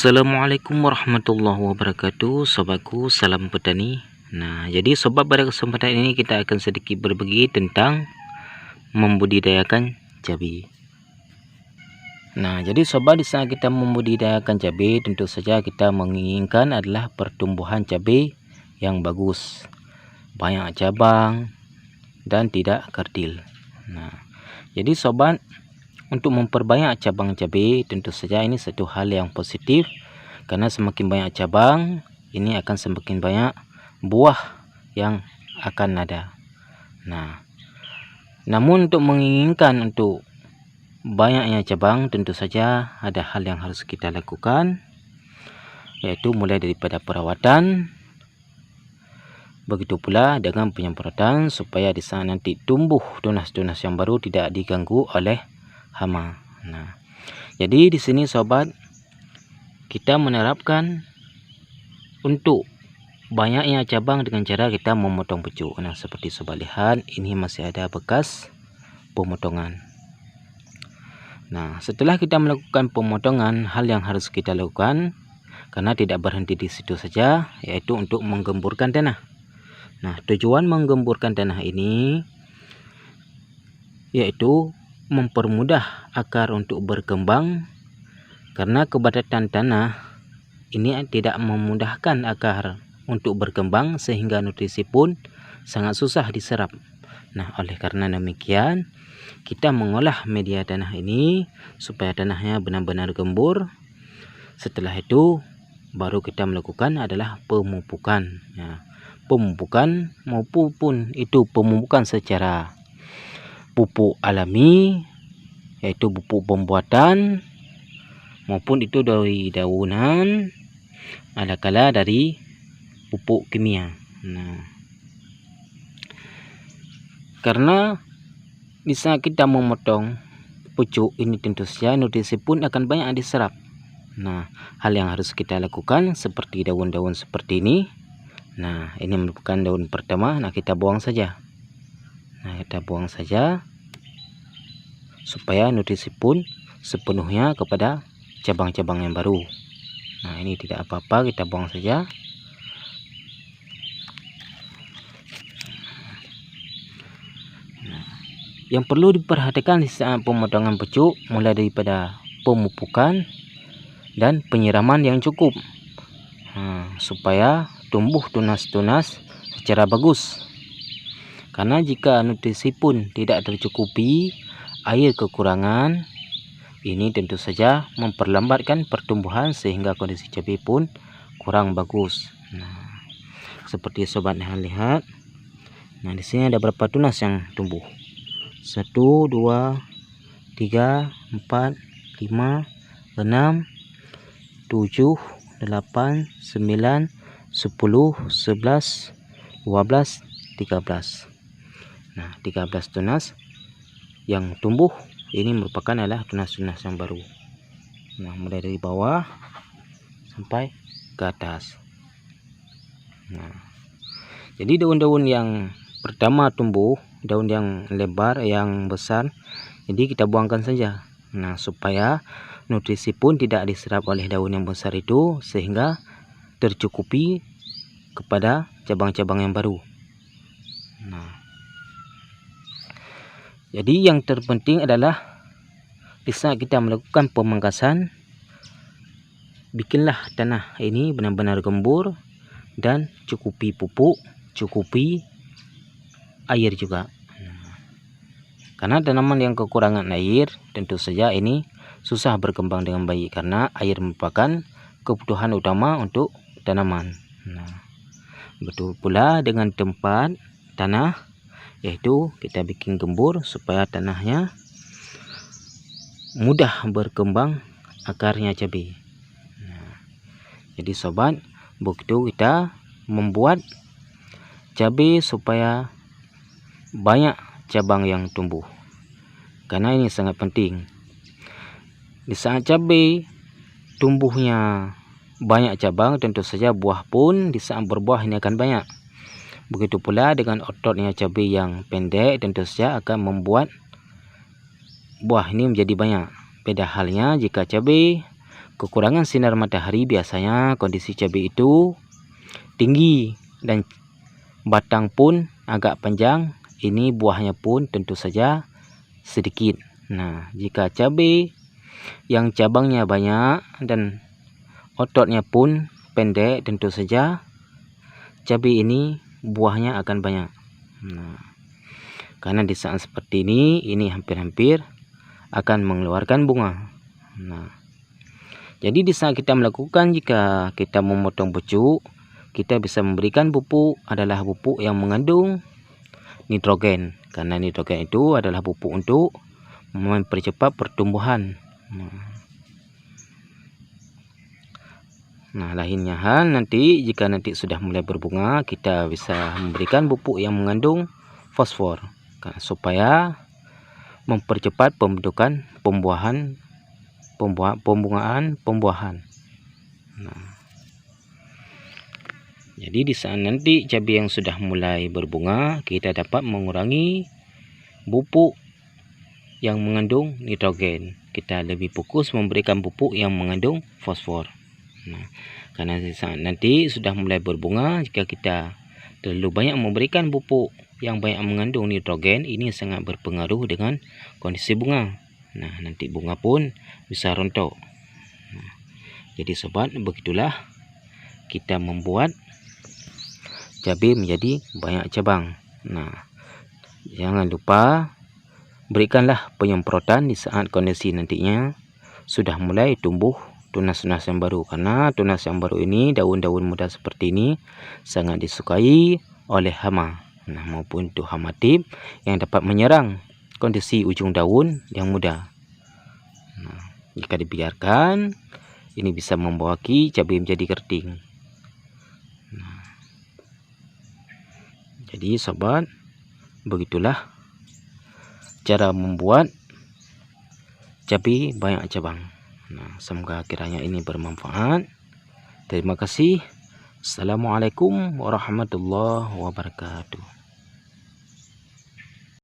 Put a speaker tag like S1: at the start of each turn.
S1: Assalamualaikum warahmatullahi wabarakatuh, sobatku, salam petani. Jadi sobat, pada kesempatan ini kita akan sedikit berbagi tentang membudidayakan cabai. Jadi sobat, di saat kita membudidayakan cabai, tentu saja kita menginginkan adalah pertumbuhan cabai yang bagus, banyak cabang dan tidak kerdil. Jadi sobat, untuk memperbanyak cabang cabai, tentu saja ini satu hal yang positif, karena semakin banyak cabang, ini akan semakin banyak buah yang akan ada. Namun untuk menginginkan untuk banyaknya cabang, tentu saja ada hal yang harus kita lakukan, yaitu mulai daripada perawatan, begitu pula dengan penyemprotan, supaya di saat nanti tumbuh tunas-tunas yang baru tidak diganggu oleh hama. Jadi di sini sobat, kita menerapkan untuk banyaknya cabang dengan cara kita memotong pucuk. Seperti sobat lihat, ini masih ada bekas pemotongan. Setelah kita melakukan pemotongan, hal yang harus kita lakukan, karena tidak berhenti di situ saja, yaitu untuk menggemburkan tanah. Tujuan menggemburkan tanah ini yaitu mempermudah akar untuk berkembang, karena kepadatan tanah ini tidak memudahkan akar untuk berkembang, sehingga nutrisi pun sangat susah diserap. Oleh karena demikian, kita mengolah media tanah ini supaya tanahnya benar-benar gembur. Setelah itu baru kita melakukan adalah pemupukan. Pemupukan maupun itu pemupukan secara pupuk alami, yaitu pupuk pembuatan, maupun itu dari daunan, ada kala dari pupuk kimia. Karena bisa kita memotong pucuk ini, tentu saja nutrisi pun akan banyak diserap. Hal yang harus kita lakukan seperti daun-daun seperti ini. Ini merupakan daun pertama. Kita buang saja. Kita buang saja supaya nutrisi pun sepenuhnya kepada cabang-cabang yang baru. Ini tidak apa-apa, kita buang saja. Yang perlu diperhatikan di saat pemotongan pucuk, mulai daripada pemupukan dan penyiraman yang cukup, supaya tumbuh tunas-tunas secara bagus. Karena jika nutrisi pun tidak tercukupi, air kekurangan, ini tentu saja memperlambatkan pertumbuhan, sehingga kondisi cabai pun kurang bagus. Seperti sobat lihat, di sini ada berapa tunas yang tumbuh? 1, 2, 3, 4, 5, 6, 7, 8, 9, 10, 11, 12, 13. 13 tunas yang tumbuh ini merupakan adalah tunas-tunas yang baru. Mulai dari bawah sampai ke atas. Jadi daun-daun yang pertama tumbuh, daun yang lebar, yang besar, jadi kita buangkan saja. Supaya nutrisi pun tidak diserap oleh daun yang besar itu, sehingga tercukupi kepada cabang-cabang yang baru. Jadi yang terpenting adalah di saat kita melakukan pemangkasan, bikinlah tanah ini benar-benar gembur, dan cukupi pupuk, cukupi air juga. Karena tanaman yang kekurangan air, tentu saja ini susah berkembang dengan baik, karena air merupakan kebutuhan utama untuk tanaman. Betul pula dengan tempat tanah, yaitu kita bikin gembur supaya tanahnya mudah berkembang akarnya cabai. Jadi sobat, begitu kita membuat cabai supaya banyak cabang yang tumbuh, karena ini sangat penting. Di saat cabai tumbuhnya banyak cabang, tentu saja buah pun di saat berbuah ini akan banyak. Begitu pula dengan ototnya cabai yang pendek, tentu saja akan membuat buah ini menjadi banyak. Beda halnya jika cabai kekurangan sinar matahari biasanya kondisi cabai itu tinggi dan batang pun agak panjang. Ini buahnya pun tentu saja sedikit. Nah, jika cabai yang cabangnya banyak dan ototnya pun pendek, tentu saja cabai ini buahnya akan banyak. Nah, karena di saat seperti ini hampir-hampir akan mengeluarkan bunga. Nah, jadi di saat kita melakukan, jika kita memotong pucuk, kita bisa memberikan pupuk adalah pupuk yang mengandung nitrogen, karena nitrogen itu adalah pupuk untuk mempercepat pertumbuhan. Nah, lainnya hal nanti jika nanti sudah mulai berbunga, kita bisa memberikan pupuk yang mengandung fosfor supaya mempercepat pembentukan pembungaan. Nah, jadi di saat nanti cabai yang sudah mulai berbunga, kita dapat mengurangi pupuk yang mengandung nitrogen. Kita lebih fokus memberikan pupuk yang mengandung fosfor. Nah, karena di saat nanti sudah mulai berbunga, jika kita terlalu banyak memberikan pupuk yang banyak mengandung nitrogen, ini sangat berpengaruh dengan kondisi bunga. Nah, nanti bunga pun bisa rontok. Nah, jadi sobat, begitulah kita membuat cabai menjadi banyak cabang. Nah, jangan lupa berikanlah penyemprotan di saat kondisi nantinya sudah mulai tumbuh tunas-tunas yang baru, karena tunas yang baru ini, daun-daun muda seperti ini sangat disukai oleh hama, nah, maupun itu hama tip yang dapat menyerang kondisi ujung daun yang muda. Nah, jika dibiarkan, ini bisa membawa cabai menjadi keriting. Nah, jadi sobat, begitulah cara membuat cabai banyak cabang. Nah, semoga kiranya ini bermanfaat. Terima kasih. Assalamualaikum warahmatullahi wabarakatuh.